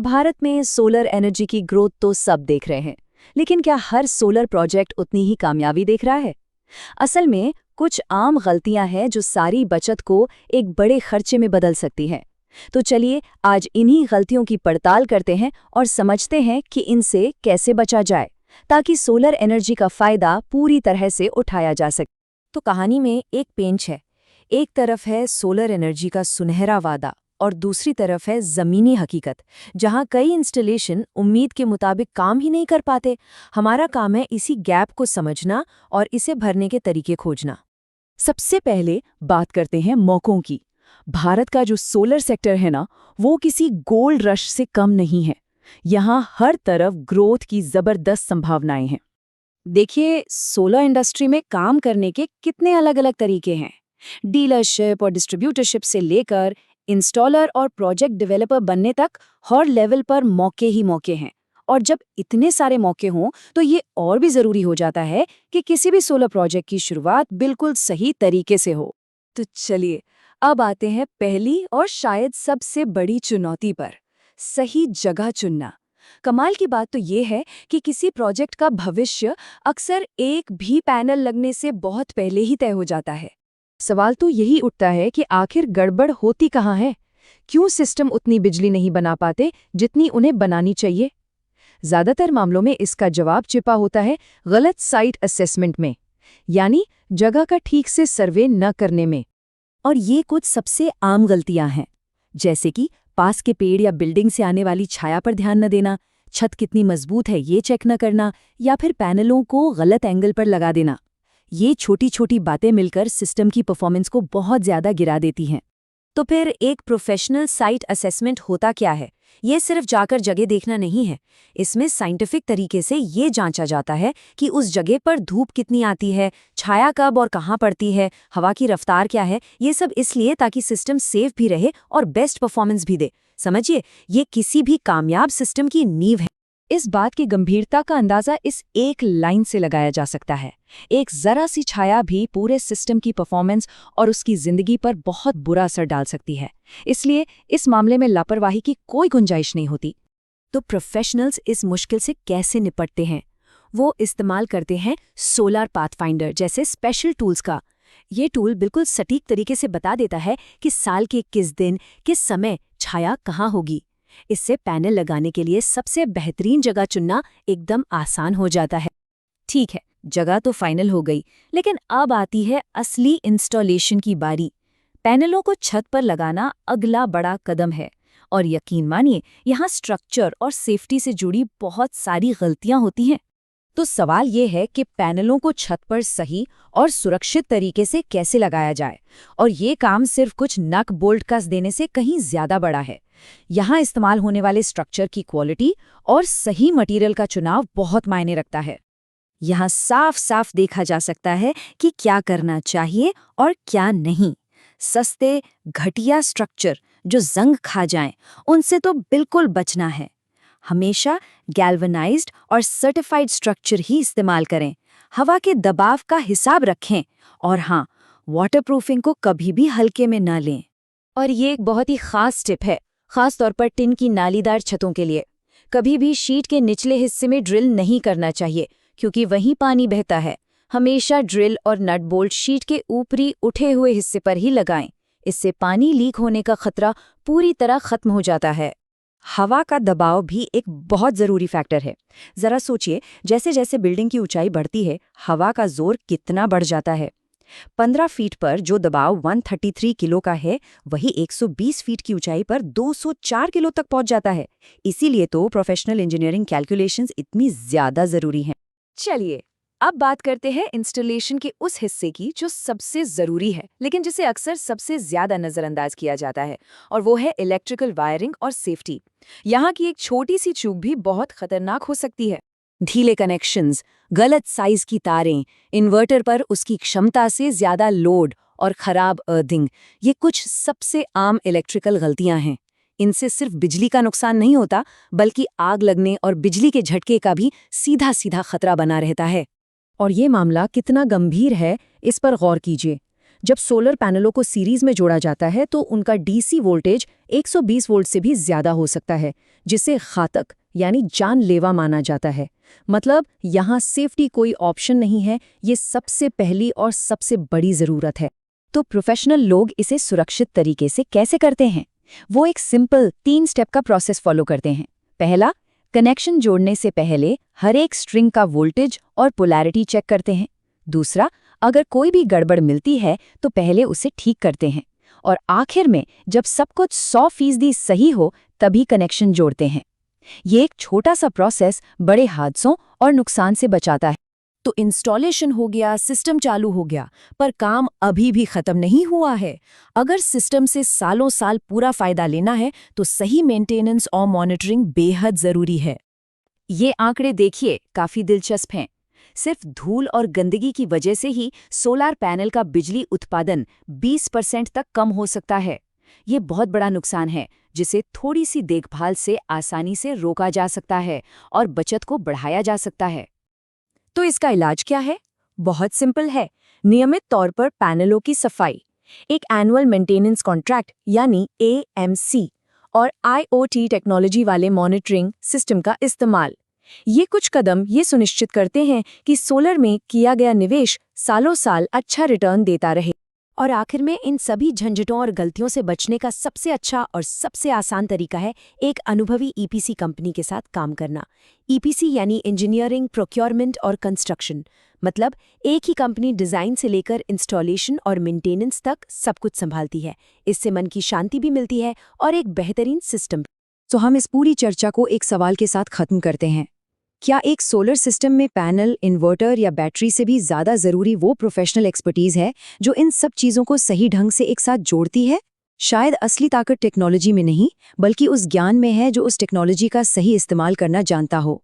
भारत में solar energy की growth तो सब देख रहे हैं, लेकिन क्या हर सोलर प्रोजेक्ट उतनी ही कामयाबी देख रहा है? असल में कुछ आम गलतियां हैं जो सारी बचत को एक बड़े खर्चे में बदल सकती हैं। तो चलिए आज इन्हीं गलतियों की पड़ताल करते हैं और समझते हैं कि इनसे कैसे बचा जाए, ताकि सोलर एनर्जी का फायदा पूरी तरह से उठाया जा सके। तो कहानी में एक पेंच है। एक तरफ है सोलर एनर्जी का सुनहरा वादा और दूसरी तरफ है ज़मीनी हकीकत, जहां कई इंस्टॉलेशन उम्मीद के मुताबिक काम ही नहीं कर पाते। हमारा काम है इसी गैप को समझना और इसे भरने के तरीके खोजना। सबसे पहले बात करते हैं मौकों की। भारत का जो सोलर सेक्टर है ना, वो किसी गोल्ड रश से कम नहीं है। यहाँ हर तरफ ग्रोथ की ज़बरदस्त संभावनाएं हैं। देखिए, सोलर इंडस्ट्री में काम करने के कितने अलग-अलग तरीके हैं। डीलरशिप और डिस्ट्रीब्यूटरशिप से लेकर इंस्टॉलर और प्रोजेक्ट डेवलपर बनने तक हर लेवल पर मौके ही मौके हैं। और जब इतने सारे मौके हों तो ये और भी ज़रूरी हो जाता है कि किसी भी सोलर प्रोजेक्ट की शुरुआत बिल्कुल सही तरीके से हो। तो चलिए अब आते हैं पहली और शायद सबसे बड़ी चुनौती पर, सही जगह चुनना। कमाल की बात तो ये है कि किसी प्रोजेक्ट का भविष्य अक्सर एक भी पैनल लगने से बहुत पहले ही तय हो जाता है। सवाल तो यही उठता है कि आखिर गड़बड़ होती कहाँ है? क्यों सिस्टम उतनी बिजली नहीं बना पाते जितनी उन्हें बनानी चाहिए? ज़्यादातर मामलों में इसका जवाब छिपा होता है गलत साइट असेसमेंट में, यानी जगह का ठीक से सर्वे न करने में। और ये कुछ सबसे आम गलतियां हैं, जैसे कि पास के पेड़ या बिल्डिंग से आने वाली छाया पर ध्यान न देना, छत कितनी मजबूत है ये चेक न करना, या फिर पैनलों को गलत एंगल पर लगा देना। ये छोटी छोटी बातें मिलकर सिस्टम की परफॉर्मेंस को बहुत ज़्यादा गिरा देती हैं। तो फिर एक प्रोफेशनल साइट असेसमेंट होता क्या है? ये सिर्फ जाकर जगह देखना नहीं है। इसमें साइंटिफिक तरीके से ये जांचा जाता है कि उस जगह पर धूप कितनी आती है, छाया कब और कहाँ पड़ती है, हवा की रफ्तार क्या है। ये सब इसलिए ताकि सिस्टम सेफ भी रहे और बेस्ट परफॉर्मेंस भी दे। समझिए, ये किसी भी कामयाब सिस्टम की नींव है। इस बात की गंभीरता का अंदाजा इस एक लाइन से लगाया जा सकता है। एक जरा सी छाया भी पूरे सिस्टम की परफॉर्मेंस और उसकी जिंदगी पर बहुत बुरा असर डाल सकती है। इसलिए इस मामले में लापरवाही की कोई गुंजाइश नहीं होती। तो प्रोफेशनल्स इस मुश्किल से कैसे निपटते हैं? वो इस्तेमाल करते हैं सोलर पाथफाइंडर जैसे स्पेशल टूल्स का। ये टूल बिल्कुल सटीक तरीके से बता देता है कि साल के किस दिन, किस समय छाया कहाँ होगी। इससे पैनल लगाने के लिए सबसे बेहतरीन जगह चुनना एकदम आसान हो जाता है। ठीक है, जगह तो फाइनल हो गई, लेकिन अब आती है असली इंस्टॉलेशन की बारी। पैनलों को छत पर लगाना अगला बड़ा कदम है, और यकीन मानिए यहाँ स्ट्रक्चर और सेफ्टी से जुड़ी बहुत सारी गलतियां होती हैं। तो सवाल ये है कि पैनलों को छत पर सही और सुरक्षित तरीके से कैसे लगाया जाए, और ये काम सिर्फ कुछ नक बोल्ट कस देने से कहीं ज्यादा बड़ा है। यहाँ इस्तेमाल होने वाले स्ट्रक्चर की क्वालिटी और सही मटेरियल का चुनाव बहुत मायने रखता है। यहाँ साफ साफ देखा जा सकता है कि क्या करना चाहिए और क्या नहीं। सस्ते घटिया स्ट्रक्चर जो जंग खा जाएं, उनसे तो बिल्कुल बचना है। हमेशा गैल्वनाइज्ड और सर्टिफाइड स्ट्रक्चर ही इस्तेमाल करें। हवा के दबाव का हिसाब रखें, और हाँ, वाटरप्रूफिंग को कभी भी हल्के में न लें। और ये एक बहुत ही खास टिप है, खास तौर पर टिन की नालीदार छतों के लिए। कभी भी शीट के निचले हिस्से में ड्रिल नहीं करना चाहिए, क्योंकि वहीं पानी बहता है। हमेशा ड्रिल और नट बोल्ट शीट के ऊपरी उठे हुए हिस्से पर ही लगाएं। इससे पानी लीक होने का खतरा पूरी तरह खत्म हो जाता है। हवा का दबाव भी एक बहुत ज़रूरी फैक्टर है। ज़रा सोचिए, जैसे जैसे बिल्डिंग की ऊंचाई बढ़ती है, हवा का जोर कितना बढ़ जाता है। 15 फीट पर जो दबाव 133 किलो का है, वही 120 फीट की ऊंचाई पर 204 किलो तक पहुंच जाता है। इसीलिए तो प्रोफेशनल इंजीनियरिंग कैलकुलेशंस इतनी ज़्यादा ज़रूरी हैं। चलिए अब बात करते हैं इंस्टॉलेशन के उस हिस्से की जो सबसे ज़रूरी है, लेकिन जिसे अक्सर सबसे ज़्यादा नज़रअंदाज किया जाता है, और वो है इलेक्ट्रिकल वायरिंग और सेफ्टी। यहाँ की एक छोटी सी चूक भी बहुत खतरनाक हो सकती है। ढीले कनेक्शंस, गलत साइज की तारें, इन्वर्टर पर उसकी क्षमता से ज़्यादा लोड और ख़राब अर्थिंग, ये कुछ सबसे आम इलेक्ट्रिकल गलतियाँ हैं। इनसे सिर्फ बिजली का नुकसान नहीं होता, बल्कि आग लगने और बिजली के झटके का भी सीधा सीधा खतरा बना रहता है। और ये मामला कितना गंभीर है, इस पर गौर कीजिए। जब सोलर पैनलों को सीरीज में जोड़ा जाता है तो उनका डीसी वोल्टेज 120 वोल्ट से भी ज्यादा हो सकता है, जिसे घातक यानी जानलेवा माना जाता है। मतलब यहाँ सेफ्टी कोई ऑप्शन नहीं है, ये सबसे पहली और सबसे बड़ी जरूरत है। तो प्रोफेशनल लोग इसे सुरक्षित तरीके से कैसे करते हैं? वो एक सिंपल 3 स्टेप का प्रोसेस फॉलो करते हैं। पहला, कनेक्शन जोड़ने से पहले हर एक स्ट्रिंग का वोल्टेज और पोलैरिटी चेक करते हैं। दूसरा, अगर कोई भी गड़बड़ मिलती है तो पहले उसे ठीक करते हैं। और आखिर में जब सब कुछ 100% सही हो तभी कनेक्शन जोड़ते हैं। ये एक छोटा सा प्रोसेस बड़े हादसों और नुकसान से बचाता है। तो इंस्टॉलेशन हो गया, सिस्टम चालू हो गया, पर काम अभी भी खत्म नहीं हुआ है। अगर सिस्टम से सालों साल पूरा फायदा लेना है तो सही मेंटेनेंस और मॉनिटरिंग बेहद जरूरी है। ये आंकड़े देखिए, काफी दिलचस्प हैं। सिर्फ धूल और गंदगी की वजह से ही सोलार पैनल का बिजली उत्पादन 20% तक कम हो सकता है। ये बहुत बड़ा नुकसान है, जिसे थोड़ी सी देखभाल से आसानी से रोका जा सकता है और बचत को बढ़ाया जा सकता है। तो इसका इलाज क्या है? बहुत सिंपल है। नियमित तौर पर पैनलों की सफाई, एक एनुअल मेंटेनेंस कॉन्ट्रैक्ट यानी AMC और IoT टेक्नोलॉजी वाले मॉनिटरिंग सिस्टम का इस्तेमाल। ये कुछ कदम ये सुनिश्चित करते हैं कि सोलर में किया गया निवेश सालों साल अच्छा रिटर्न देता रहे। और आखिर में इन सभी झंझटों और गलतियों से बचने का सबसे अच्छा और सबसे आसान तरीका है एक अनुभवी EPC कंपनी के साथ काम करना। EPC यानी इंजीनियरिंग, प्रोक्योरमेंट और कंस्ट्रक्शन। मतलब एक ही कंपनी डिजाइन से लेकर इंस्टॉलेशन और मेंटेनेंस तक सब कुछ संभालती है। इससे मन की शांति भी मिलती है और एक बेहतरीन सिस्टम। तो हम इस पूरी चर्चा को एक सवाल के साथ खत्म करते हैं। क्या एक सोलर सिस्टम में पैनल, इन्वर्टर या बैटरी से भी ज़्यादा ज़रूरी वो प्रोफेशनल एक्सपर्टीज़ है जो इन सब चीज़ों को सही ढंग से एक साथ जोड़ती है? शायद असली ताकत टेक्नोलॉजी में नहीं, बल्कि उस ज्ञान में है जो उस टेक्नोलॉजी का सही इस्तेमाल करना जानता हो।